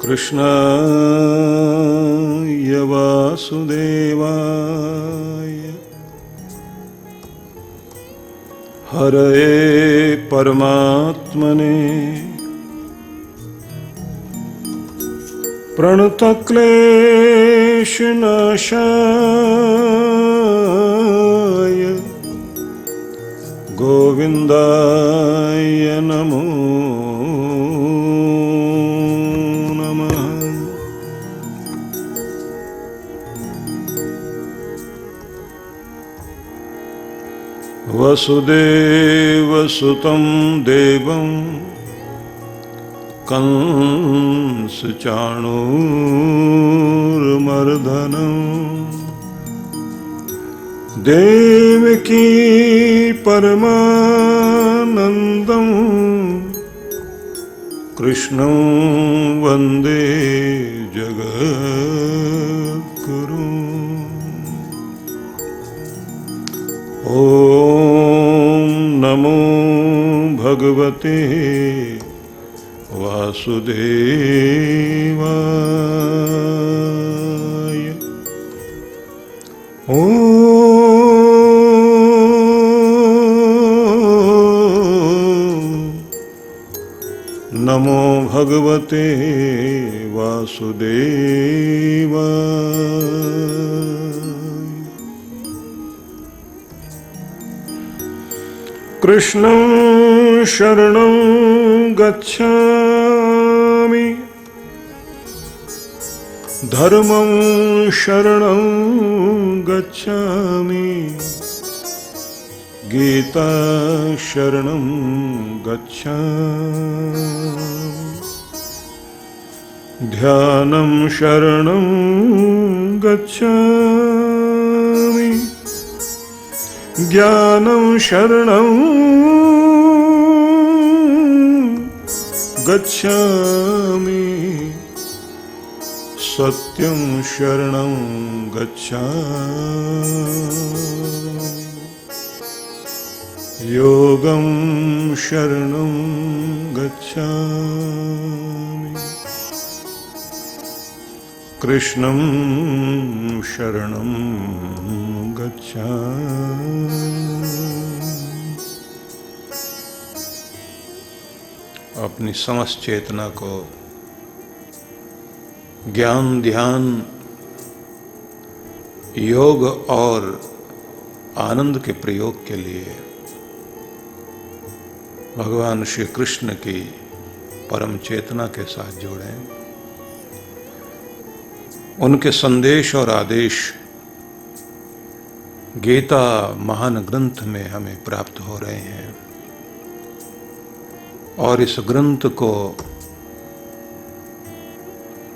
कृष्णाय वासुदेवाय हरये परमात्मने प्रणतक्लेशनाशाय गोविन्दाय नमो नमः। वसुदेवसुतं देवं कंसचाणूरमर्दनं देवकी परमानन्दं कृष्णं वन्दे जगद्गुरुम्। ॐ नमो भगवते वासुदेवाय। ॐ नमो भगवते वासुदेवाय। कृष्णं शरणं गच्छामि धर्मं शरणं गच्छामि गीता शरणं गच्छामि ध्यानं शरणं गच्छामि ज्ञानं शरणं गच्छामि सत्यं शरणं गच्छामि योगं शरणं गच्छामि कृष्णं शरणं गच्छामि। अपनी समस्त चेतना को ज्ञान ध्यान योग और आनंद के प्रयोग के लिए भगवान श्री कृष्ण की परम चेतना के साथ जोड़ें। उनके संदेश और आदेश गीता महान ग्रंथ में हमें प्राप्त हो रहे हैं और इस ग्रंथ को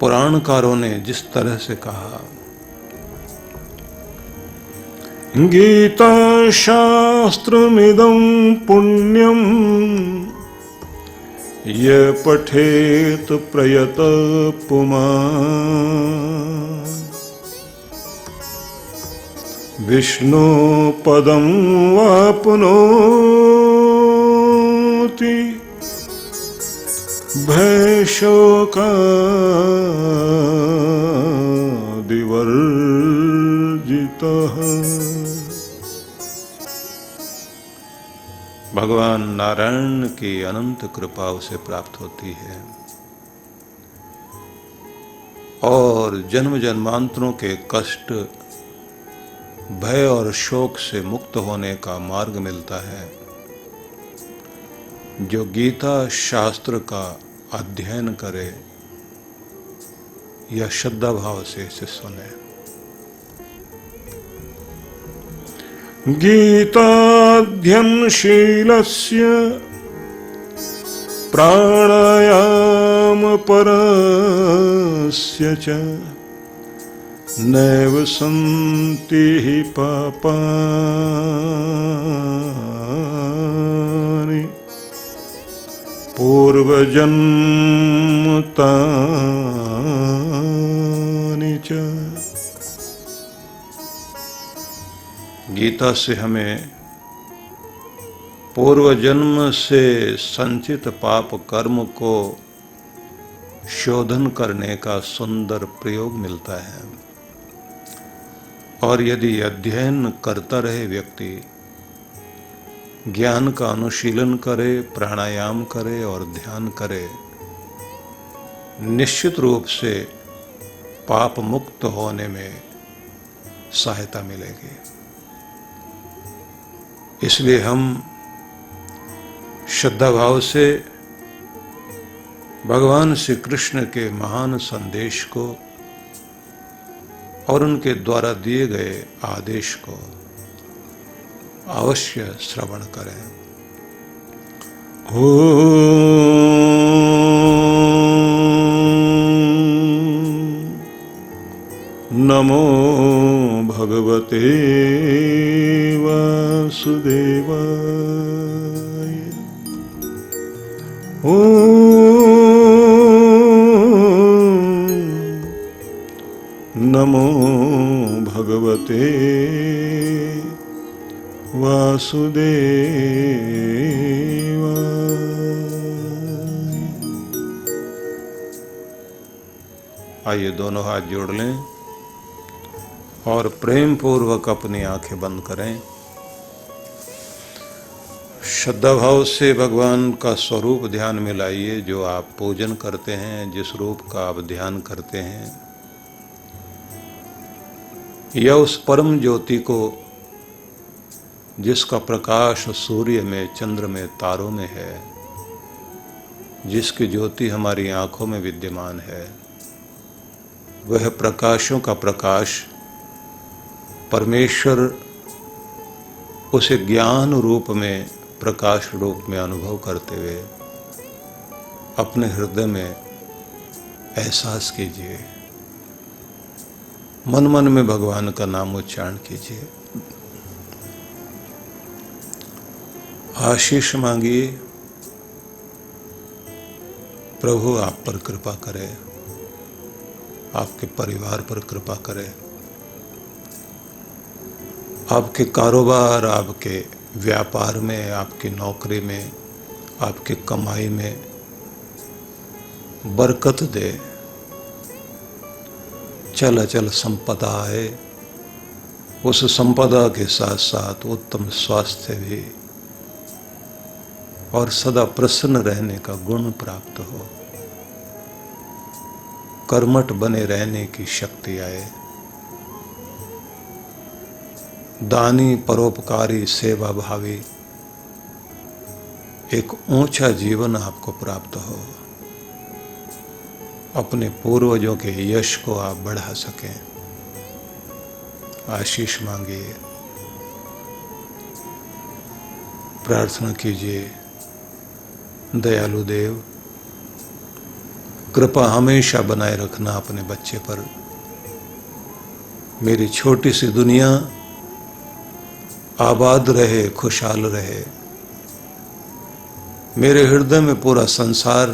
पुराणकारों ने जिस तरह से कहा, गीता शास्त्रमिदं पुण्यं य पठेत प्रयतः पुमान् विष्णु पदं वाप्नोति भयशोकादिवर्जितः। भगवान नारायण की अनंत कृपा उसे प्राप्त होती है और जन्म जन्मांतरों के कष्ट भय और शोक से मुक्त होने का मार्ग मिलता है जो गीता शास्त्र का अध्ययन करे या श्रद्धा भाव से इसे सुने। गीताध्ययनशीलस्य प्राणायामपरस्य च नैव सन्ति हि पापानि पूर्वजन्मतानि च। गीता से हमें पूर्व जन्म से संचित पाप कर्म को शोधन करने का सुंदर प्रयोग मिलता है। और यदि अध्ययन करता रहे व्यक्ति, ज्ञान का अनुशीलन करे, प्राणायाम करे और ध्यान करे, निश्चित रूप से पाप मुक्त होने में सहायता मिलेगी। इसलिए हम श्रद्धा भाव से भगवान श्री कृष्ण के महान संदेश को और उनके द्वारा दिए गए आदेश को अवश्य श्रवण करें। नमो भगवते वासुदेवाय। नमो भगवते वासुदेवाय। आइए दोनों हाथ जोड़ लें और प्रेम पूर्वक अपनी आंखें बंद करें। श्रद्धा भाव से भगवान का स्वरूप ध्यान में लाइए, जो आप पूजन करते हैं, जिस रूप का आप ध्यान करते हैं, या उस परम ज्योति को जिसका प्रकाश सूर्य में, चंद्र में, तारों में है, जिसकी ज्योति हमारी आंखों में विद्यमान है, वह प्रकाशों का प्रकाश परमेश्वर उसे ज्ञान रूप में, प्रकाश रूप में अनुभव करते हुए अपने हृदय में एहसास कीजिए। मन मन में भगवान का नाम उच्चारण कीजिए। आशीष मांगिए, प्रभु आप पर कृपा करे, आपके परिवार पर कृपा करे, आपके कारोबार, आपके व्यापार में, आपकी नौकरी में, आपकी कमाई में बरकत दे, चल अचल संपदा आए, उस संपदा के साथ साथ उत्तम स्वास्थ्य भी और सदा प्रसन्न रहने का गुण प्राप्त हो, कर्मठ बने रहने की शक्ति आए, दानी, परोपकारी, सेवा भावी एक ऊंचा जीवन आपको प्राप्त हो, अपने पूर्वजों के यश को आप बढ़ा सकें। आशीष मांगिए, प्रार्थना कीजिए। दयालु देव, कृपा हमेशा बनाए रखना अपने बच्चे पर। मेरी छोटी सी दुनिया आबाद रहे, खुशहाल रहे, मेरे हृदय में पूरा संसार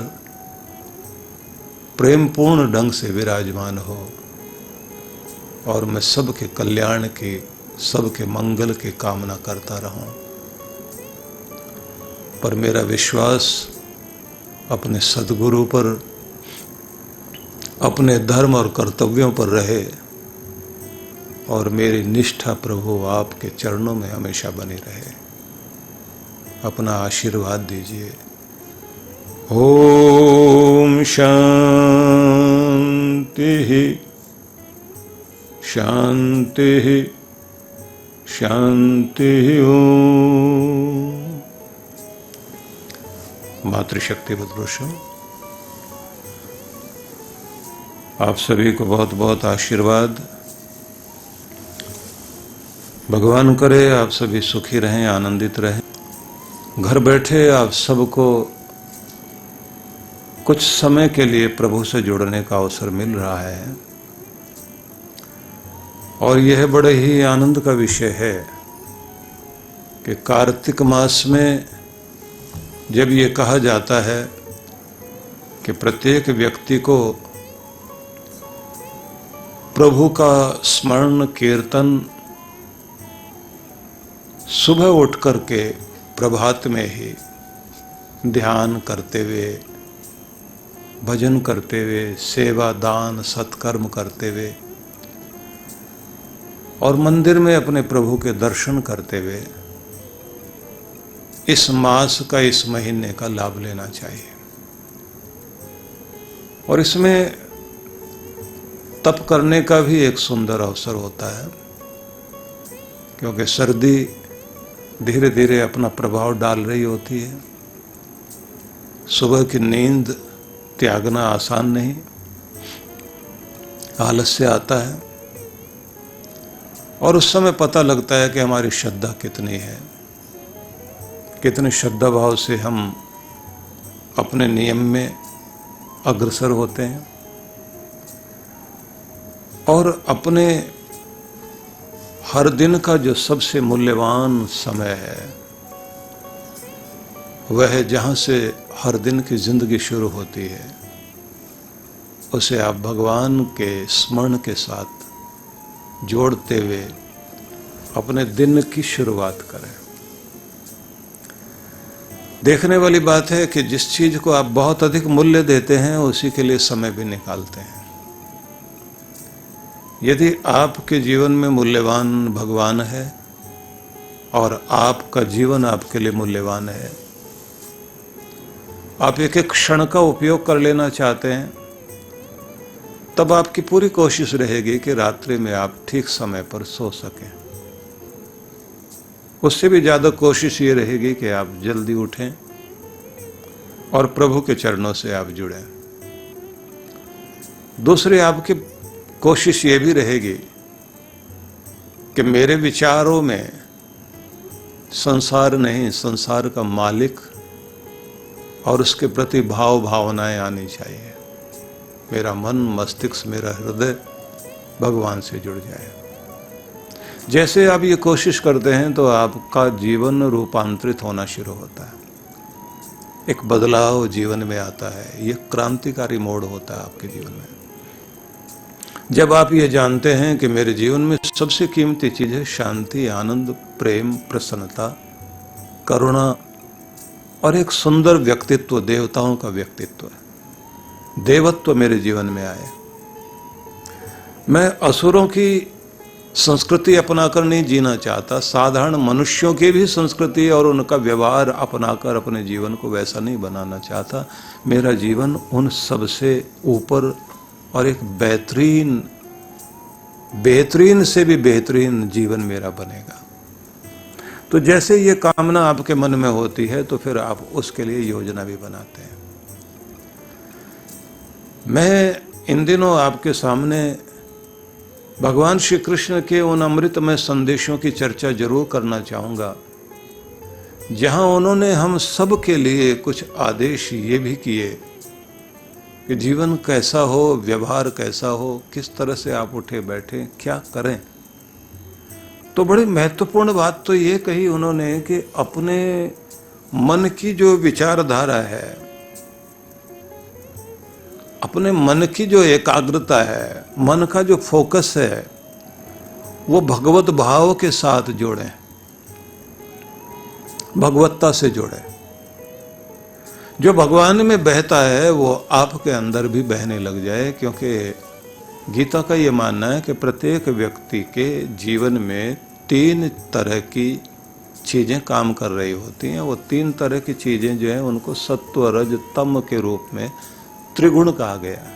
प्रेमपूर्ण ढंग से विराजमान हो और मैं सबके कल्याण की, सबके मंगल की कामना करता रहूं। पर मेरा विश्वास अपने सद्गुरु पर, अपने धर्म और कर्तव्यों पर रहे और मेरी निष्ठा प्रभु आपके चरणों में हमेशा बनी रहे। अपना आशीर्वाद दीजिए। ओम शांति शांति शांति। ओम। मातृशक्ति पुरुषों, आप सभी को बहुत बहुत आशीर्वाद। भगवान करे आप सभी सुखी रहें, आनंदित रहें। घर बैठे आप सबको कुछ समय के लिए प्रभु से जुड़ने का अवसर मिल रहा है और यह बड़े ही आनंद का विषय है कि कार्तिक मास में जब ये कहा जाता है कि प्रत्येक व्यक्ति को प्रभु का स्मरण, कीर्तन सुबह उठ करके प्रभात में ही ध्यान करते हुए, भजन करते हुए, सेवा दान सत्कर्म करते हुए और मंदिर में अपने प्रभु के दर्शन करते हुए इस मास का, इस महीने का लाभ लेना चाहिए। और इसमें तप करने का भी एक सुंदर अवसर होता है, क्योंकि सर्दी धीरे धीरे अपना प्रभाव डाल रही होती है। सुबह की नींद त्यागना आसान नहीं, आलस्य आता है और उस समय पता लगता है कि हमारी श्रद्धा कितनी है, कितने श्रद्धा भाव से हम अपने नियम में अग्रसर होते हैं और अपने हर दिन का जो सबसे मूल्यवान समय है, वह जहाँ से हर दिन की जिंदगी शुरू होती है, उसे आप भगवान के स्मरण के साथ जोड़ते हुए अपने दिन की शुरुआत करें। देखने वाली बात है कि जिस चीज को आप बहुत अधिक मूल्य देते हैं, उसी के लिए समय भी निकालते हैं। यदि आपके जीवन में मूल्यवान भगवान है और आपका जीवन आपके लिए मूल्यवान है, आप एक एक क्षण का उपयोग कर लेना चाहते हैं, तब आपकी पूरी कोशिश रहेगी कि रात्रि में आप ठीक समय पर सो सकें। उससे भी ज्यादा कोशिश ये रहेगी कि आप जल्दी उठें और प्रभु के चरणों से आप जुड़ें। दूसरी आपकी कोशिश ये भी रहेगी कि मेरे विचारों में संसार नहीं, संसार का मालिक और उसके प्रति भाव भावनाएं आनी चाहिए। मेरा मन, मस्तिष्क, मेरा हृदय भगवान से जुड़ जाए। जैसे आप ये कोशिश करते हैं तो आपका जीवन रूपांतरित होना शुरू होता है, एक बदलाव जीवन में आता है। ये क्रांतिकारी मोड़ होता है आपके जीवन में, जब आप ये जानते हैं कि मेरे जीवन में सबसे कीमती चीज है शांति, आनंद, प्रेम, प्रसन्नता, करुणा और एक सुंदर व्यक्तित्व, देवताओं का व्यक्तित्व है, देवत्व मेरे जीवन में आए। मैं असुरों की संस्कृति अपनाकर नहीं जीना चाहता, साधारण मनुष्यों की भी संस्कृति और उनका व्यवहार अपनाकर अपने जीवन को वैसा नहीं बनाना चाहता। मेरा जीवन उन सबसे ऊपर और एक बेहतरीन से भी बेहतरीन जीवन मेरा बनेगा। तो जैसे ये कामना आपके मन में होती है तो फिर आप उसके लिए योजना भी बनाते हैं। मैं इन दिनों आपके सामने भगवान श्री कृष्ण के उन अमृतमय संदेशों की चर्चा जरूर करना चाहूंगा, जहां उन्होंने हम सब के लिए कुछ आदेश ये भी किए कि जीवन कैसा हो, व्यवहार कैसा हो, किस तरह से आप उठे बैठे क्या करें। तो बड़ी महत्वपूर्ण बात तो ये कही उन्होंने कि अपने मन की जो विचारधारा है, अपने मन की जो एकाग्रता है, मन का जो फोकस है, वो भगवत भाव के साथ जोड़ें, भगवत्ता से जोड़ें। जो भगवान में बहता है वो आपके अंदर भी बहने लग जाए, क्योंकि गीता का ये मानना है कि प्रत्येक व्यक्ति के जीवन में 3 तरह की चीजें काम कर रही होती हैं। वो 3 तरह की चीजें जो हैं उनको सत्व, रज, तम के रूप में त्रिगुण कहा गया।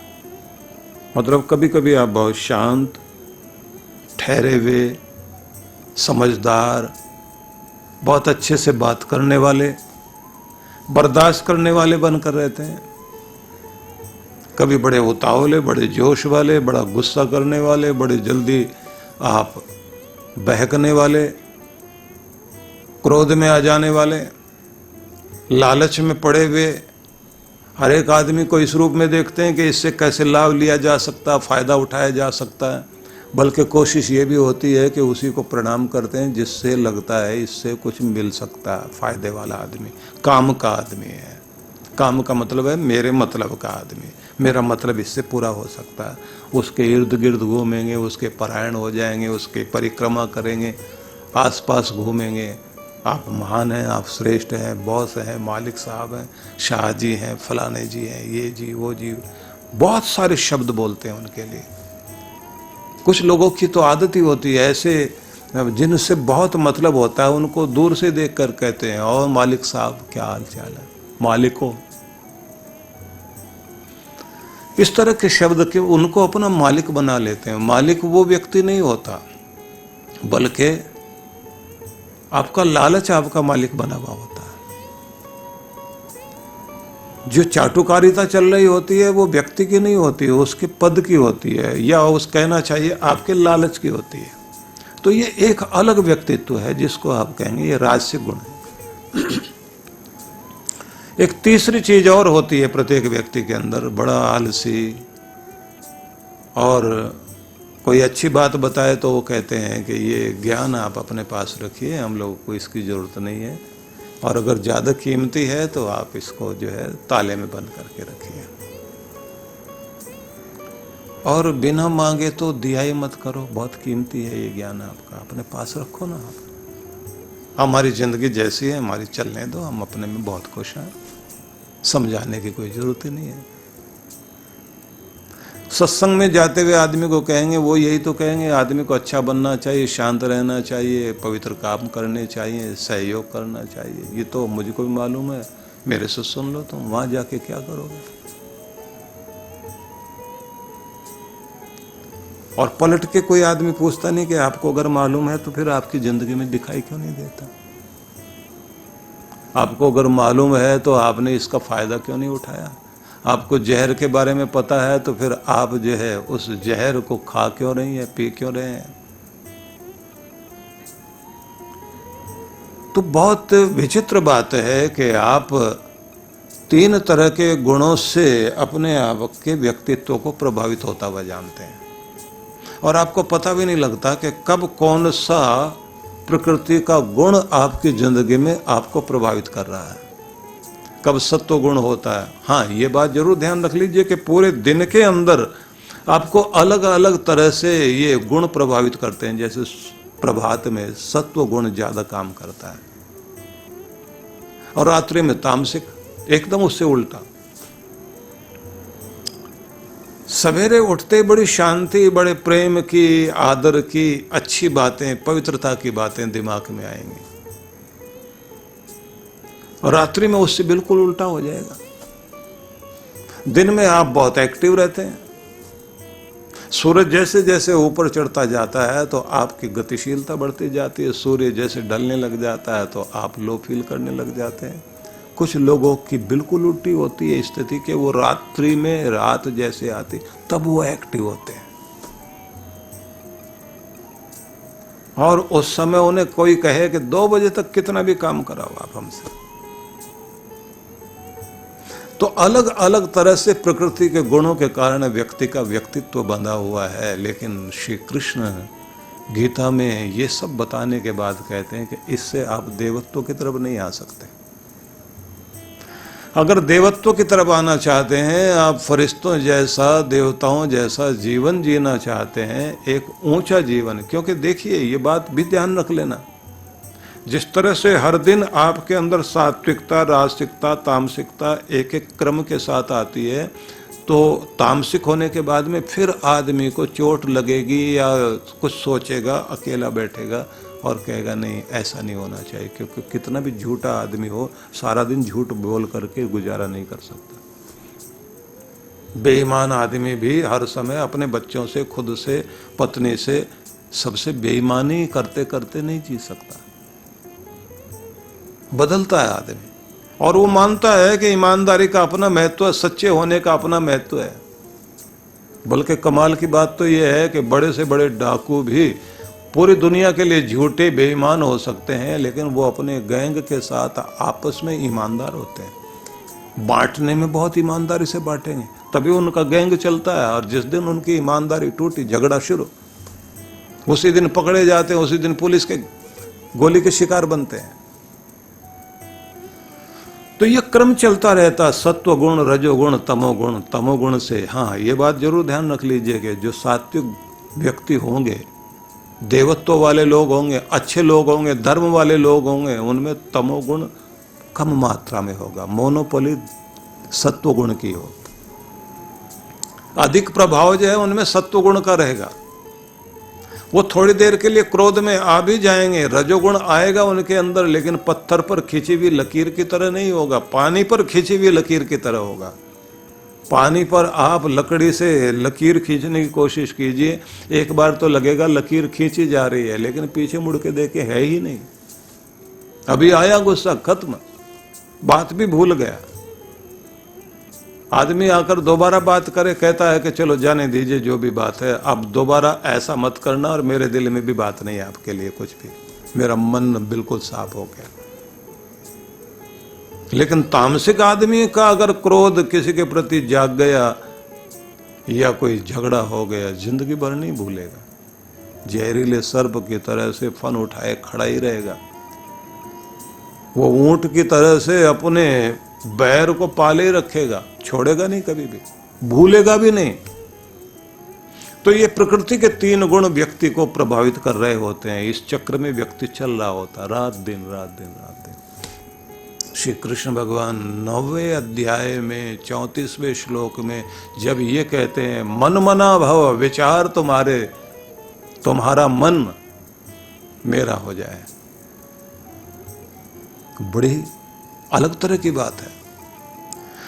मतलब कभी कभी आप बहुत शांत, ठहरे हुए, समझदार, बहुत अच्छे से बात करने वाले, बर्दाश्त करने वाले बनकर रहते हैं। कभी बड़े उतावले, बड़े जोश वाले, बड़ा गुस्सा करने वाले, बड़े जल्दी आप बहकने वाले, क्रोध में आ जाने वाले, लालच में पड़े हुए। हर एक आदमी को इस रूप में देखते हैं कि इससे कैसे लाभ लिया जा सकता है, फायदा उठाया जा सकता है, बल्कि कोशिश ये भी होती है कि उसी को प्रणाम करते हैं जिससे लगता है इससे कुछ मिल सकता है। फायदे वाला आदमी काम का आदमी है। काम का मतलब है मेरे मतलब का आदमी, मेरा मतलब इससे पूरा हो सकता है। उसके इर्द गिर्द घूमेंगे, उसके परायण हो जाएंगे, उसके परिक्रमा करेंगे, आसपास घूमेंगे, आप महान हैं, आप श्रेष्ठ हैं, बॉस हैं, मालिक साहब हैं, शाह जी हैं, फलाने जी हैं, ये जी वो जी, बहुत सारे शब्द बोलते हैं उनके लिए। कुछ लोगों की तो आदत ही होती है ऐसे, जिनसे बहुत मतलब होता है उनको दूर से देखकर कहते हैं, और मालिक साहब क्या हाल चाल है, मालिको। इस तरह के शब्द के उनको अपना मालिक बना लेते हैं। मालिक वो व्यक्ति नहीं होता, बल्कि आपका लालच आपका मालिक बना हुआ होता है। जो चाटुकारिता चल रही होती है वो व्यक्ति की नहीं होती है, उसके पद की होती है, या उस कहना चाहिए आपके लालच की होती है। तो ये एक अलग व्यक्तित्व है जिसको आप कहेंगे ये राजसिक गुण है। एक तीसरी चीज और होती है प्रत्येक व्यक्ति के अंदर, बड़ा आलसी, और कोई अच्छी बात बताए तो वो कहते हैं कि ये ज्ञान आप अपने पास रखिए, हम लोगों को इसकी जरूरत नहीं है, और अगर ज़्यादा कीमती है तो आप इसको जो है ताले में बंद करके रखिए, और बिना मांगे तो दिया ही मत करो, बहुत कीमती है ये ज्ञान आपका, अपने पास रखो ना आप। हमारी ज़िंदगी जैसी है हमारी चलने दो, हम अपने में बहुत खुश हैं, समझाने की कोई ज़रूरत ही नहीं है। सत्संग में जाते हुए आदमी को कहेंगे, वो यही तो कहेंगे आदमी को अच्छा बनना चाहिए, शांत रहना चाहिए, पवित्र काम करने चाहिए, सहयोग करना चाहिए। ये तो मुझको भी मालूम है, मेरे से सुन लो तुम, वहां जाके क्या करोगे। और पलट के कोई आदमी पूछता नहीं कि आपको अगर मालूम है तो फिर आपकी जिंदगी में दिखाई क्यों नहीं देता। आपको अगर मालूम है तो आपने इसका फायदा क्यों नहीं उठाया। आपको जहर के बारे में पता है तो फिर आप जो है उस जहर को खा क्यों रही है, पी क्यों रहे हैं। तो बहुत विचित्र बात है कि आप तीन तरह के गुणों से अपने आप के व्यक्तित्व को प्रभावित होता हुआ जानते हैं, और आपको पता भी नहीं लगता कि कब कौन सा प्रकृति का गुण आपकी जिंदगी में आपको प्रभावित कर रहा है, कब सत्व गुण होता है। हाँ, ये बात जरूर ध्यान रख लीजिए कि पूरे दिन के अंदर आपको अलग अलग तरह से ये गुण प्रभावित करते हैं। जैसे प्रभात में सत्व गुण ज्यादा काम करता है, और रात्रि में तामसिक, एकदम उससे उल्टा। सवेरे उठते बड़ी शांति, बड़े प्रेम की, आदर की, अच्छी बातें, पवित्रता की बातें दिमाग में आएंगी, और रात्रि में उससे बिल्कुल उल्टा हो जाएगा। दिन में आप बहुत एक्टिव रहते हैं, सूरज जैसे जैसे ऊपर चढ़ता जाता है तो आपकी गतिशीलता बढ़ती जाती है, सूर्य जैसे ढलने लग जाता है तो आप लो फील करने लग जाते हैं। कुछ लोगों की बिल्कुल उल्टी होती है स्थिति के, वो रात्रि में रात जैसे आती तब वो एक्टिव होते हैं, और उस समय उन्हें कोई कहे कि 2 बजे तक कितना भी काम कराओ आप हमसे। तो अलग अलग तरह से प्रकृति के गुणों के कारण व्यक्ति का व्यक्तित्व बंधा हुआ है। लेकिन श्री कृष्ण गीता में ये सब बताने के बाद कहते हैं कि इससे आप देवत्व की तरफ नहीं आ सकते। अगर देवत्व की तरफ आना चाहते हैं, आप फरिश्तों जैसा, देवताओं जैसा जीवन जीना चाहते हैं, एक ऊंचा जीवन, क्योंकि देखिए ये बात भी ध्यान रख लेना, जिस तरह से हर दिन आपके अंदर सात्विकता, राजसिकता, तामसिकता एक एक क्रम के साथ आती है, तो तामसिक होने के बाद में फिर आदमी को चोट लगेगी या कुछ सोचेगा, अकेला बैठेगा और कहेगा नहीं ऐसा नहीं होना चाहिए, क्योंकि कितना भी झूठा आदमी हो सारा दिन झूठ बोल करके गुजारा नहीं कर सकता। बेईमान आदमी भी हर समय अपने बच्चों से, खुद से, पत्नी से, सबसे बेईमानी करते करते नहीं जी सकता। बदलता है आदमी, और वो मानता है कि ईमानदारी का अपना महत्व है, सच्चे होने का अपना महत्व है। बल्कि कमाल की बात तो ये है कि बड़े से बड़े डाकू भी पूरी दुनिया के लिए झूठे बेईमान हो सकते हैं, लेकिन वो अपने गैंग के साथ आपस में ईमानदार होते हैं। बांटने में बहुत ईमानदारी से बांटेंगे तभी उनका गैंग चलता है, और जिस दिन उनकी ईमानदारी टूटी, झगड़ा शुरू, उसी दिन पकड़े जाते हैं, उसी दिन पुलिस के गोली के शिकार बनते हैं। तो ये क्रम चलता रहता, सत्व गुण, रजोगुण, तमोगुण। तमोगुण से, हाँ ये बात जरूर ध्यान रख लीजिए कि जो सात्विक व्यक्ति होंगे देवत्व वाले लोग होंगे, अच्छे लोग होंगे, धर्म वाले लोग होंगे, उनमें तमोगुण कम मात्रा में होगा, मोनोपोली सत्व गुण की हो। अधिक प्रभाव जो है उनमें सत्व गुण का रहेगा। वो थोड़ी देर के लिए क्रोध में आ भी जाएंगे, रजोगुण आएगा उनके अंदर, लेकिन पत्थर पर खींची हुई लकीर की तरह नहीं होगा, पानी पर खींची हुई लकीर की तरह होगा। पानी पर आप लकड़ी से लकीर खींचने की कोशिश कीजिए, एक बार तो लगेगा लकीर खींची जा रही है, लेकिन पीछे मुड़ के देखे है ही नहीं। अभी आया गुस्सा, खत्म, बात भी भूल गया। आदमी आकर दोबारा बात करे, कहता है कि चलो जाने दीजिए जो भी बात है, अब दोबारा ऐसा मत करना, और मेरे दिल में भी बात नहीं है आपके लिए कुछ भी, मेरा मन बिल्कुल साफ हो गया। लेकिन तामसिक आदमी का अगर क्रोध किसी के प्रति जाग गया या कोई झगड़ा हो गया, जिंदगी भर नहीं भूलेगा, जहरीले सर्प की तरह से फन उठाए खड़ा ही रहेगा। वो ऊंट की तरह से अपने बैर को पाले रखेगा, छोड़ेगा नहीं कभी भी, भूलेगा भी नहीं। तो ये प्रकृति के 3 गुण व्यक्ति को प्रभावित कर रहे होते हैं। इस चक्र में व्यक्ति चल रहा होता है, रात दिन रात दिन रात दिन। श्री कृष्ण भगवान 9वें अध्याय में 34वें श्लोक में जब ये कहते हैं मन मना भव, विचार तुम्हारे, तुम्हारा मन मेरा हो जाए, बड़ी अलग तरह की बात है।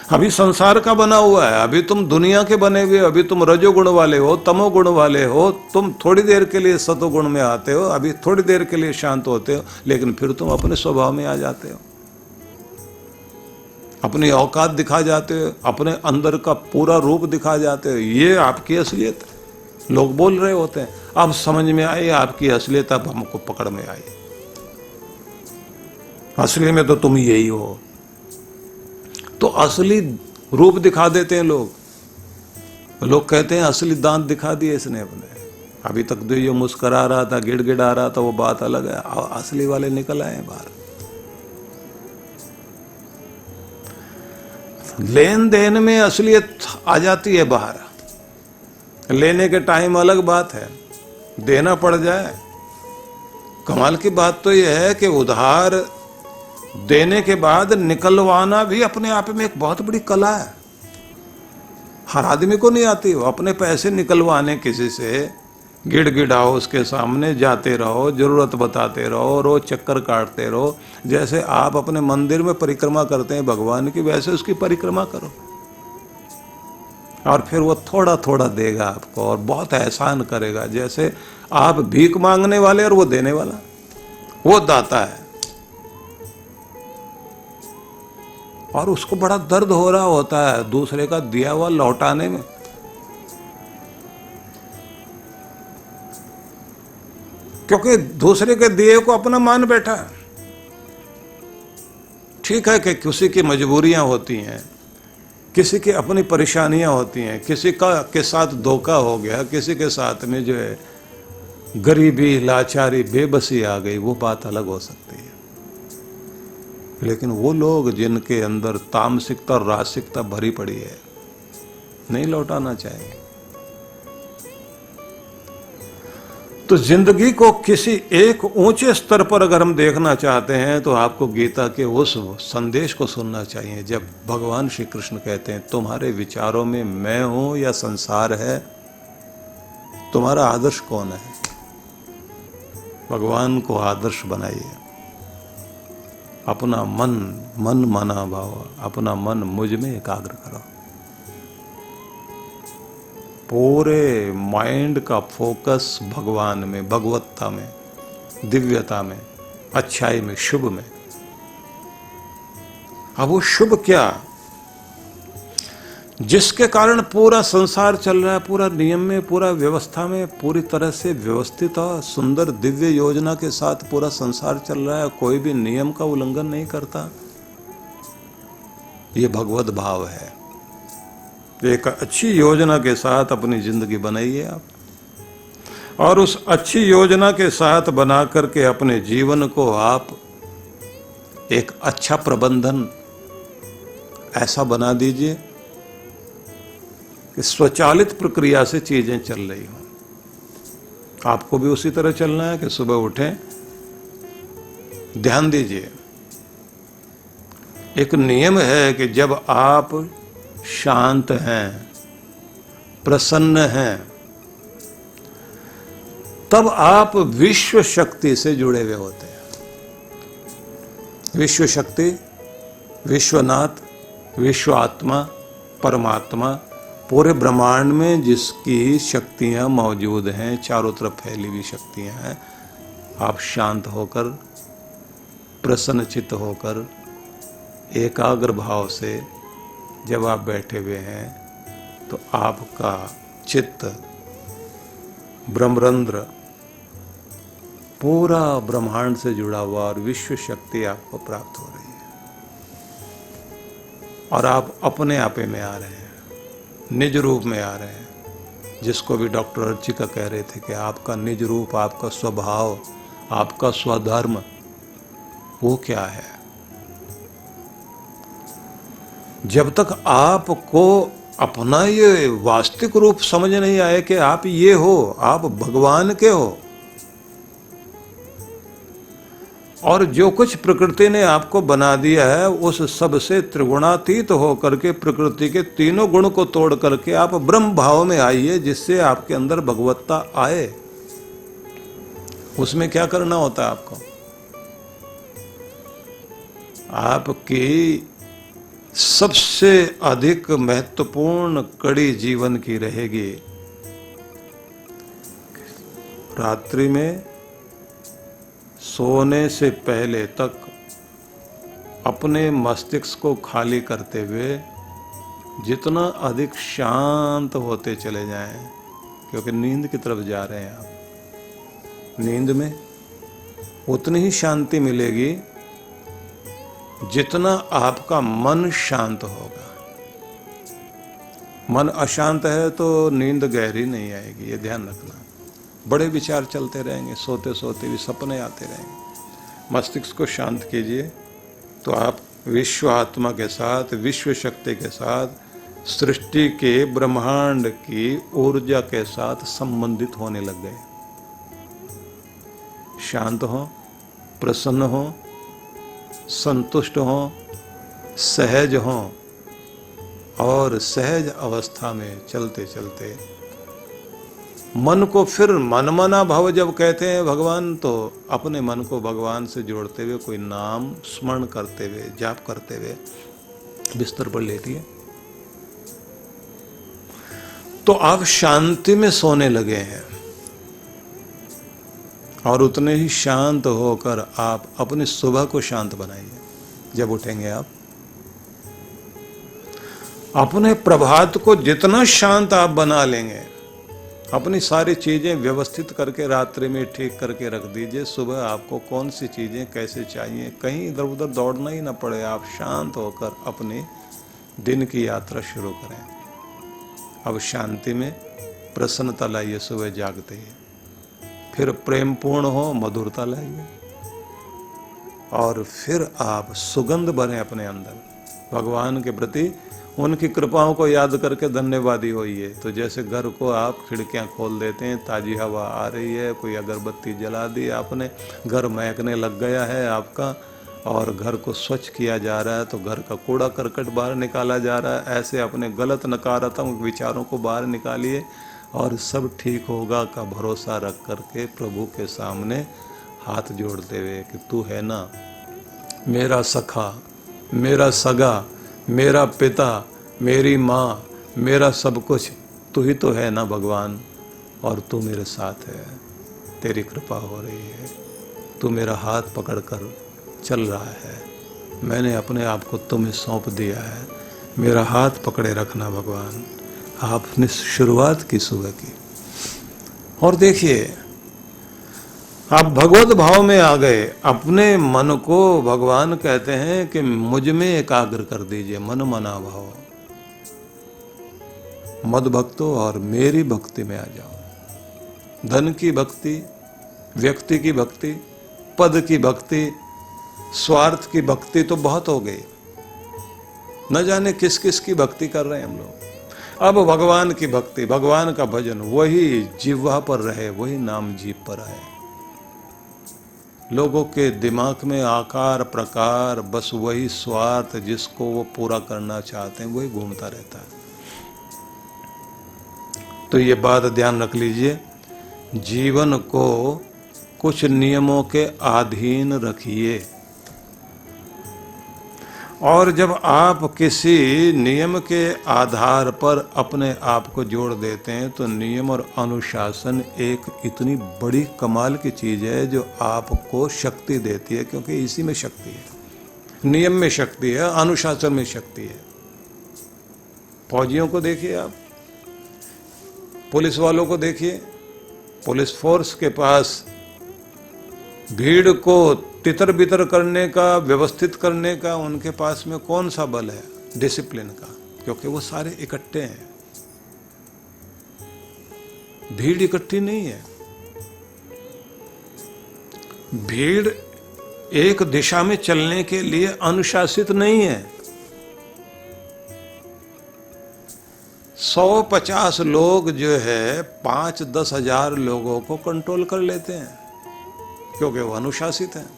अभी संसार का बना हुआ है, अभी तुम दुनिया के बने हुए, अभी तुम रजोगुण वाले हो, तमोगुण वाले हो, तुम थोड़ी देर के लिए सतोगुण में आते हो, अभी थोड़ी देर के लिए शांत होते हो, लेकिन फिर तुम अपने स्वभाव में आ जाते हो, अपनी औकात दिखा जाते हो, अपने अंदर का पूरा रूप दिखा जाते हो। ये आपकी असलियत है। लोग बोल रहे होते हैं, अब समझ में आई आपकी असलियत, अब हमको पकड़ में आई, असली में तो तुम यही हो। तो असली रूप दिखा देते हैं लोग। लोग कहते हैं असली दांत दिखा दिए इसने अपने। अभी तक तो जो मुस्करा रहा था, गिड़गिड़ा रहा था, वो बात अलग है, असली वाले निकल आए बाहर। लेन देन में असलियत आ जाती है बाहर। लेने के टाइम अलग बात है, देना पड़ जाए। कमाल की बात तो यह है कि उधार देने के बाद निकलवाना भी अपने आप में एक बहुत बड़ी कला है। हर आदमी को नहीं आती हो अपने पैसे निकलवाने। किसी से गिड़गिड़ाओ, उसके सामने जाते रहो, जरूरत बताते रहो, रोज चक्कर काटते रहो। जैसे आप अपने मंदिर में परिक्रमा करते हैं भगवान की, वैसे उसकी परिक्रमा करो, और फिर वो थोड़ा थोड़ा देगा आपको, और बहुत एहसान करेगा। जैसे आप भीख मांगने वाले और वो देने वाला, वो दाता है, और उसको बड़ा दर्द हो रहा होता है दूसरे का दिया हुआ लौटाने में। क्योंकि दूसरे के दिए को अपना मान बैठा है। ठीक है कि किसी की मजबूरियां होती हैं, किसी की अपनी परेशानियां होती हैं, किसी का के साथ धोखा हो गया, किसी के साथ में जो है गरीबी, लाचारी, बेबसी आ गई, वो बात अलग हो सकती है। लेकिन वो लोग जिनके अंदर तामसिकता और रासिकता भरी पड़ी है, नहीं लौटाना चाहिए। तो जिंदगी को किसी एक ऊंचे स्तर पर अगर हम देखना चाहते हैं तो आपको गीता के उस संदेश को सुनना चाहिए जब भगवान श्री कृष्ण कहते हैं, तुम्हारे विचारों में मैं हूं या संसार है, तुम्हारा आदर्श कौन है? भगवान को आदर्श बनाइए। अपना मन मना भाव, अपना मन मुझ में एकाग्र करो। पूरे माइंड का फोकस भगवान में, भगवत्ता में, दिव्यता में, अच्छाई में, शुभ में। अब वो शुभ क्या, जिसके कारण पूरा संसार चल रहा है, पूरा नियम में, पूरा व्यवस्था में, पूरी तरह से व्यवस्थित और सुंदर दिव्य योजना के साथ पूरा संसार चल रहा है, कोई भी नियम का उल्लंघन नहीं करता। ये भगवत भाव है। एक अच्छी योजना के साथ अपनी जिंदगी बनाइए आप, और उस अच्छी योजना के साथ बना करके अपने जीवन को आप एक अच्छा प्रबंधन ऐसा बना दीजिए कि स्वचालित प्रक्रिया से चीजें चल रही हों। आपको भी उसी तरह चलना है कि सुबह उठें, ध्यान दीजिए, एक नियम है कि जब आप शांत हैं, प्रसन्न हैं, तब आप विश्व शक्ति से जुड़े हुए होते हैं। विश्व शक्ति, विश्वनाथ, विश्व आत्मा, परमात्मा, पूरे ब्रह्मांड में जिसकी शक्तियां मौजूद हैं, चारों तरफ फैली हुई शक्तियां हैं, आप शांत होकर, प्रसन्नचित्त होकर, एकाग्र भाव से जब आप बैठे हुए हैं तो आपका चित्त ब्रह्मरंध्र पूरा ब्रह्मांड से जुड़ा हुआ और विश्व शक्ति आपको प्राप्त हो रही है और आप अपने आपे में आ रहे हैं, निज रूप में आ रहे हैं, जिसको भी डॉक्टर अर्चिका कह रहे थे कि आपका निज रूप, आपका स्वभाव, आपका स्वधर्म वो क्या है। जब तक आपको अपना ये वास्तविक रूप समझ नहीं आए कि आप ये हो, आप भगवान के हो, और जो कुछ प्रकृति ने आपको बना दिया है उस सब से त्रिगुणातीत होकर के प्रकृति के तीनों गुण को तोड़ करके आप ब्रह्म भाव में आइए, जिससे आपके अंदर भगवत्ता आए। उसमें क्या करना होता है आपको? आपकी सबसे अधिक महत्वपूर्ण कड़ी जीवन की रहेगी रात्रि में सोने से पहले तक अपने मस्तिष्क को खाली करते हुए जितना अधिक शांत होते चले जाएं, क्योंकि नींद की तरफ जा रहे हैं आप। नींद में उतनी ही शांति मिलेगी जितना आपका मन शांत होगा। मन अशांत है तो नींद गहरी नहीं आएगी, ये ध्यान रखना। बड़े विचार चलते रहेंगे, सोते सोते भी सपने आते रहेंगे। मस्तिष्क को शांत कीजिए तो आप विश्व आत्मा के साथ, विश्व शक्ति के साथ, सृष्टि के ब्रह्मांड की ऊर्जा के साथ संबंधित होने लग गए। शांत हो, प्रसन्न हो, संतुष्ट हो, सहज हो, और सहज अवस्था में चलते चलते मन को फिर मनमना भाव जब कहते हैं भगवान, तो अपने मन को भगवान से जोड़ते हुए कोई नाम स्मरण करते हुए, जाप करते हुए बिस्तर पर लेटिए, तो आप शांति में सोने लगे हैं। और उतने ही शांत होकर आप अपनी सुबह को शांत बनाइए। जब उठेंगे आप अपने प्रभात को जितना शांत आप बना लेंगे, अपनी सारी चीजें व्यवस्थित करके रात्रि में ठीक करके रख दीजिए। सुबह आपको कौन सी चीजें कैसे चाहिए, कहीं इधर उधर दौड़ना ही ना पड़े। आप शांत होकर अपने दिन की यात्रा शुरू करें। अब शांति में प्रसन्नता लाइए सुबह जागते ही, फिर प्रेमपूर्ण हो, मधुरता लाइए, और फिर आप सुगंध भरें अपने अंदर भगवान के प्रति। उनकी कृपाओं को याद करके धन्यवादी होइए। तो जैसे घर को आप खिड़कियां खोल देते हैं, ताजी हवा आ रही है, कोई अगरबत्ती जला दी आपने, घर महकने लग गया है आपका, और घर को स्वच्छ किया जा रहा है, तो घर का कूड़ा करकट बाहर निकाला जा रहा है। ऐसे अपने गलत नकारात्मक विचारों को बाहर निकालिए और सब ठीक होगा का भरोसा रख करके प्रभु के सामने हाथ जोड़ते हुए कि तू है ना मेरा सखा, मेरा सगा, मेरा पिता, मेरी माँ, मेरा सब कुछ, तू ही तो है ना भगवान, और तू मेरे साथ है। तेरी कृपा हो रही है, तू मेरा हाथ पकड़कर चल रहा है, मैंने अपने आप को तुम्हें सौंप दिया है, मेरा हाथ पकड़े रखना भगवान। आपने शुरुआत की सुबह की, और देखिए आप भगवत भाव में आ गए। अपने मन को भगवान कहते हैं कि मुझ में एकाग्र कर दीजिए, मन मना भाव, मद भक्तो और मेरी भक्ति में आ जाओ। धन की भक्ति, व्यक्ति की भक्ति, पद की भक्ति, स्वार्थ की भक्ति तो बहुत हो गई, न जाने किस किस की भक्ति कर रहे हैं हम लोग। अब भगवान की भक्ति, भगवान का भजन, वही जिह्वा पर रहे, वही नाम जीभ पर है। लोगों के दिमाग में आकार प्रकार, बस वही स्वार्थ जिसको वो पूरा करना चाहते हैं, वही घूमता रहता है। तो ये बात ध्यान रख लीजिए, जीवन को कुछ नियमों के अधीन रखिए, और जब आप किसी नियम के आधार पर अपने आप को जोड़ देते हैं तो नियम और अनुशासन एक इतनी बड़ी कमाल की चीज़ है जो आपको शक्ति देती है, क्योंकि इसी में शक्ति है। नियम में शक्ति है, अनुशासन में शक्ति है। फौजियों को देखिए आप, पुलिस वालों को देखिए, पुलिस फोर्स के पास भीड़ को तितर बितर करने का, व्यवस्थित करने का उनके पास में कौन सा बल है? डिसिप्लिन का, क्योंकि वो सारे इकट्ठे हैं, भीड़ इकट्ठी नहीं है। भीड़ एक दिशा में चलने के लिए अनुशासित नहीं है। 150 लोग जो है 5-10 हजार लोगों को कंट्रोल कर लेते हैं, क्योंकि वो अनुशासित हैं।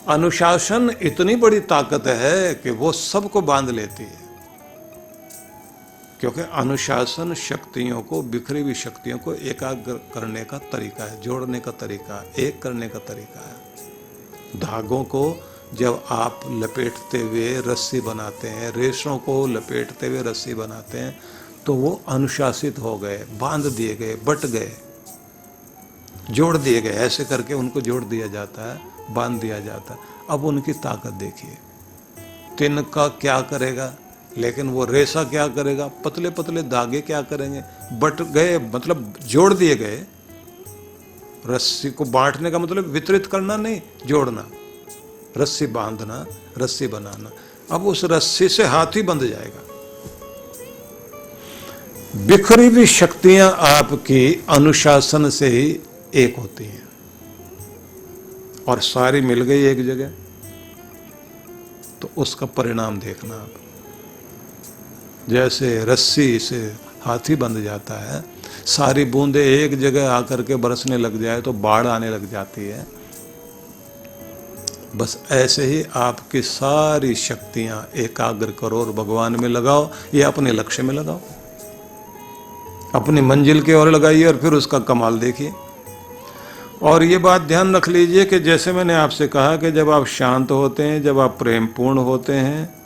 अनुशासन इतनी बड़ी ताकत है कि वो सबको बांध लेती है, क्योंकि अनुशासन शक्तियों को, बिखरी हुई शक्तियों को एकाग्र करने का तरीका है, जोड़ने का तरीका है, एक करने का तरीका है। धागों को जब आप लपेटते हुए रस्सी बनाते हैं, रेशों को लपेटते हुए रस्सी बनाते हैं, तो वो अनुशासित हो गए, बांध दिए गए, बट गए, जोड़ दिए गए। ऐसे करके उनको जोड़ दिया जाता है, बांध दिया जाता है। अब उनकी ताकत देखिए, तिनका क्या करेगा, लेकिन वो रेशा क्या करेगा, पतले पतले धागे क्या करेंगे, बट गए, मतलब जोड़ दिए गए। रस्सी को बांटने का मतलब वितरित करना नहीं, जोड़ना, रस्सी बांधना, रस्सी बनाना। अब उस रस्सी से हाथी बंध जाएगा। बिखरी हुई शक्तियां आपकी अनुशासन से ही एक होती हैं, और सारी मिल गई एक जगह, तो उसका परिणाम देखना आप। जैसे रस्सी से हाथी बंध जाता है, सारी बूंदें एक जगह आकर के बरसने लग जाए तो बाढ़ आने लग जाती है। बस ऐसे ही आपकी सारी शक्तियां एकाग्र करो और भगवान में लगाओ, या अपने लक्ष्य में लगाओ, अपनी मंजिल की ओर लगाइए, और फिर उसका कमाल देखिए। और ये बात ध्यान रख लीजिए कि जैसे मैंने आपसे कहा कि जब आप शांत होते हैं, जब आप प्रेमपूर्ण होते हैं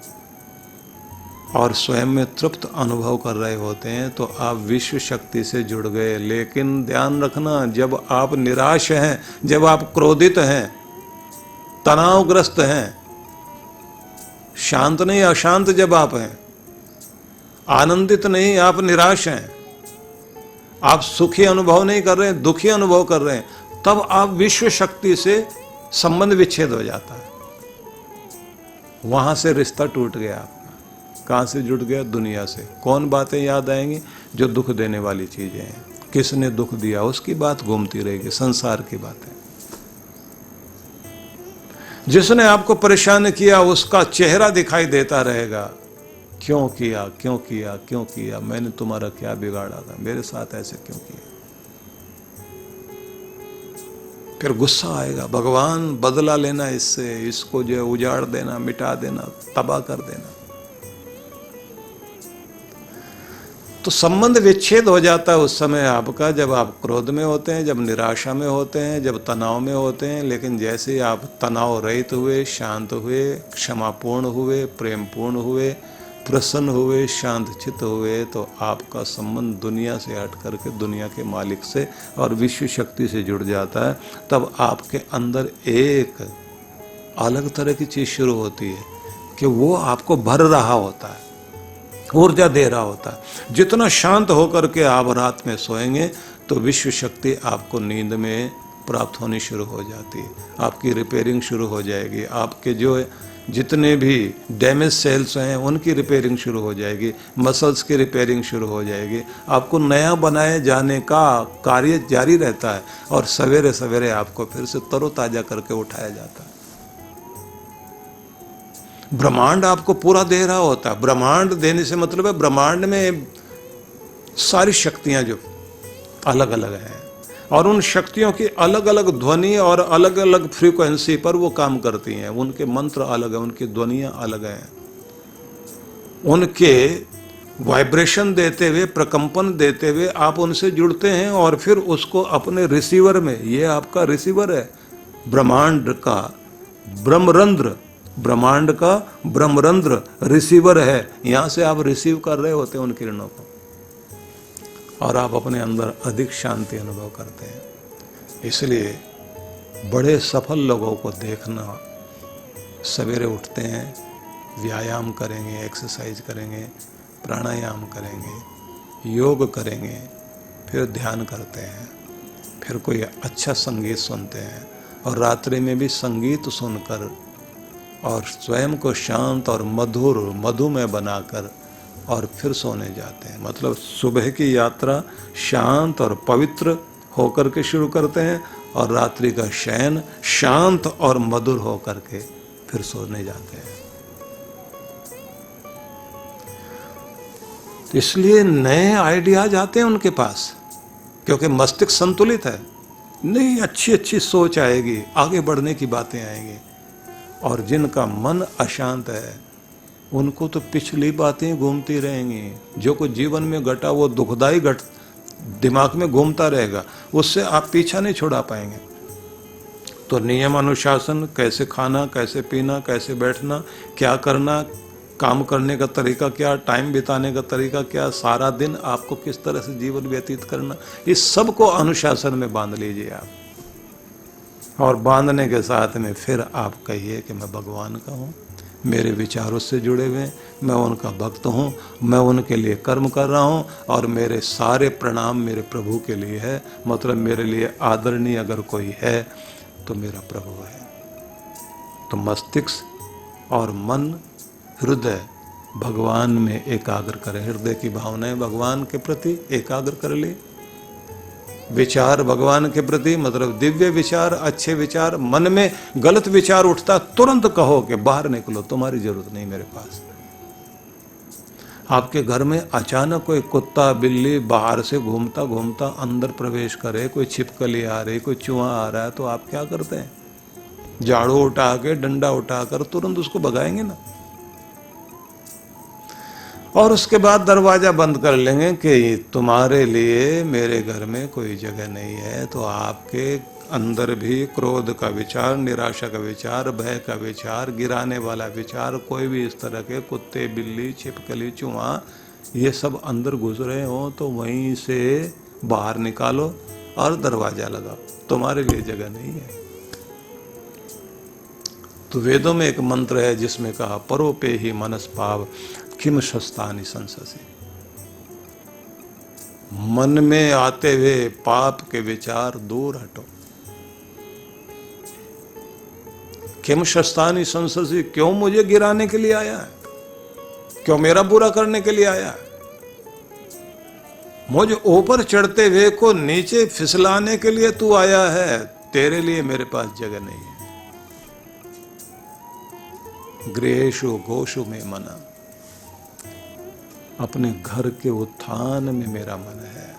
और स्वयं में तृप्त अनुभव कर रहे होते हैं, तो आप विश्व शक्ति से जुड़ गए। लेकिन ध्यान रखना, जब आप निराश हैं, जब आप क्रोधित हैं, तनावग्रस्त हैं, शांत नहीं अशांत जब आप हैं, आनंदित नहीं, आप निराश हैं, आप सुखी अनुभव नहीं कर रहे हैं, दुखी अनुभव कर रहे हैं, तब आप विश्व शक्ति से संबंध विच्छेद हो जाता है। वहां से रिश्ता टूट गया आपका। कहां से जुड़ गया? दुनिया से। कौन बातें याद आएंगी? जो दुख देने वाली चीजें हैं। किसने दुख दिया उसकी बात घूमती रहेगी, संसार की बातें। जिसने आपको परेशान किया उसका चेहरा दिखाई देता रहेगा, क्यों किया, क्यों किया, क्यों किया, मैंने तुम्हारा क्या बिगाड़ा था, मेरे साथ ऐसे क्यों किया। फिर गुस्सा आएगा, भगवान बदला लेना इससे, इसको जो उजाड़ देना, मिटा देना, तबाह कर देना। तो संबंध विच्छेद हो जाता है उस समय आपका, जब आप क्रोध में होते हैं, जब निराशा में होते हैं, जब तनाव में होते हैं। लेकिन जैसे ही आप तनाव रहित हुए, शांत हुए, क्षमापूर्ण हुए, प्रेमपूर्ण हुए, प्रसन्न हुए, शांत चित्त हुए, तो आपका संबंध दुनिया से हट करके दुनिया के मालिक से और विश्व शक्ति से जुड़ जाता है। तब आपके अंदर एक अलग तरह की चीज शुरू होती है कि वो आपको भर रहा होता है, ऊर्जा दे रहा होता है। जितना शांत होकर के आप रात में सोएंगे तो विश्व शक्ति आपको नींद में प्राप्त होनी शुरू हो जाती है। आपकी रिपेयरिंग शुरू हो जाएगी, आपके जो जितने भी डैमेज सेल्स हैं उनकी रिपेयरिंग शुरू हो जाएगी, मसल्स की रिपेयरिंग शुरू हो जाएगी। आपको नया बनाए जाने का कार्य जारी रहता है और सवेरे सवेरे आपको फिर से तरोताजा करके उठाया जाता है। ब्रह्मांड आपको पूरा दे रहा होता है। ब्रह्मांड देने से मतलब है ब्रह्मांड में सारी शक्तियां जो अलग अलग हैं और उन शक्तियों की अलग अलग ध्वनि और अलग अलग फ्रीक्वेंसी पर वो काम करती हैं। उनके मंत्र अलग हैं, उनकी ध्वनियां अलग हैं, उनके वाइब्रेशन देते हुए, प्रकंपन देते हुए आप उनसे जुड़ते हैं और फिर उसको अपने रिसीवर में, ये आपका रिसीवर है, ब्रह्मांड का ब्रह्मरंध्र, ब्रह्मांड का ब्रह्मरंध्र रिसीवर है। यहां से आप रिसीव कर रहे होते हैं उन किरणों को और आप अपने अंदर अधिक शांति अनुभव करते हैं। इसलिए बड़े सफल लोगों को देखना, सवेरे उठते हैं, व्यायाम करेंगे, एक्सरसाइज करेंगे, प्राणायाम करेंगे, योग करेंगे, फिर ध्यान करते हैं, फिर कोई अच्छा संगीत सुनते हैं और रात्रि में भी संगीत सुनकर और स्वयं को शांत और मधुर मधुमय बनाकर और फिर सोने जाते हैं। मतलब सुबह की यात्रा शांत और पवित्र होकर के शुरू करते हैं और रात्रि का शयन शांत और मधुर होकर के फिर सोने जाते हैं। तो इसलिए नए आइडियाज आते हैं उनके पास, क्योंकि मस्तिष्क संतुलित है, नई अच्छी अच्छी सोच आएगी, आगे बढ़ने की बातें आएंगी। और जिनका मन अशांत है उनको तो पिछली बातें घूमती रहेंगी, जो कुछ जीवन में घटा वो दुखदाई दिमाग में घूमता रहेगा, उससे आप पीछा नहीं छुड़ा पाएंगे। तो नियम अनुशासन, कैसे खाना, कैसे पीना, कैसे बैठना, क्या करना, काम करने का तरीका क्या, टाइम बिताने का तरीका क्या, सारा दिन आपको किस तरह से जीवन व्यतीत करना, इस सब को अनुशासन में बांध लीजिए आप। और बांधने के साथ में फिर आप कहिए कि मैं भगवान का हूँ, मेरे विचारों से जुड़े हुए, मैं उनका भक्त हूँ, मैं उनके लिए कर्म कर रहा हूँ और मेरे सारे प्रणाम मेरे प्रभु के लिए है। मतलब मेरे लिए आदरणीय अगर कोई है तो मेरा प्रभु है। तो मस्तिष्क और मन, हृदय भगवान में एकाग्र करें। हृदय की भावनाएं भगवान के प्रति एकाग्र कर ले, विचार भगवान के प्रति, मतलब दिव्य विचार, अच्छे विचार। मन में गलत विचार उठता तुरंत कहो कि बाहर निकलो, तुम्हारी जरूरत नहीं मेरे पास। आपके घर में अचानक कोई कुत्ता बिल्ली बाहर से घूमता घूमता अंदर प्रवेश करे, कोई छिपकली आ रही, कोई चूहा आ रहा है, तो आप क्या करते हैं? झाड़ू उठा के, डंडा उठाकर तुरंत उसको भगाएंगे ना, और उसके बाद दरवाजा बंद कर लेंगे कि तुम्हारे लिए मेरे घर में कोई जगह नहीं है। तो आपके अंदर भी क्रोध का विचार, निराशा का विचार, भय का विचार, गिराने वाला विचार, कोई भी इस तरह के कुत्ते बिल्ली छिपकली चूहा ये सब अंदर घुस रहे हो तो वहीं से बाहर निकालो और दरवाजा लगाओ, तुम्हारे लिए जगह नहीं है। तो वेदों में एक मंत्र है जिसमें कहा, परोपे ही मनस पाव किम शस्तानि संससी। मन में आते हुए पाप के विचार दूर हटो। किम शस्तानि संससी, क्यों मुझे गिराने के लिए आया है? क्यों मेरा बुरा करने के लिए आया है? मुझे ऊपर चढ़ते हुए को नीचे फिसलाने के लिए तू आया है, तेरे लिए मेरे पास जगह नहीं है। गृहेषु गोषु में मना, अपने घर के उत्थान में मेरा मन है,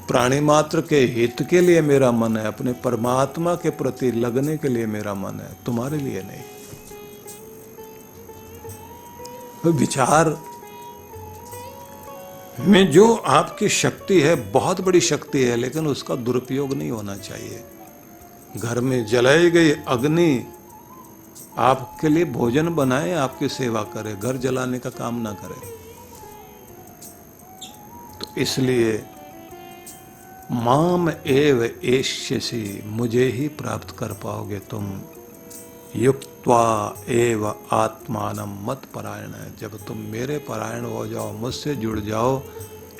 प्राणी मात्र के हित के लिए मेरा मन है, अपने परमात्मा के प्रति लगने के लिए मेरा मन है, तुम्हारे लिए नहीं। तो विचार में जो आपकी शक्ति है, बहुत बड़ी शक्ति है, लेकिन उसका दुरुपयोग नहीं होना चाहिए। घर में जलाई गई अग्नि आपके लिए भोजन बनाए, आपकी सेवा करे, घर जलाने का काम ना करे। तो इसलिए माम एव एष्यसि, मुझे ही प्राप्त कर पाओगे तुम, युक्त्वा एव आत्मानं मत परायण। जब तुम मेरे परायण हो जाओ, मुझसे जुड़ जाओ,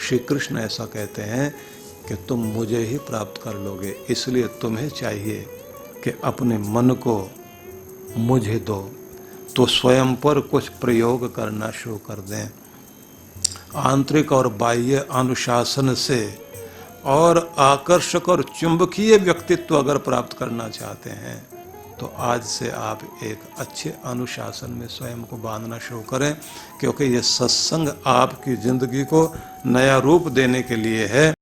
श्री कृष्ण ऐसा कहते हैं कि तुम मुझे ही प्राप्त कर लोगे। इसलिए तुम्हें चाहिए कि अपने मन को मुझे दो, तो स्वयं पर कुछ प्रयोग करना शुरू कर दें। आंतरिक और बाह्य अनुशासन से और आकर्षक और चुंबकीय व्यक्तित्व अगर प्राप्त करना चाहते हैं तो आज से आप एक अच्छे अनुशासन में स्वयं को बांधना शुरू करें, क्योंकि ये सत्संग आपकी जिंदगी को नया रूप देने के लिए है।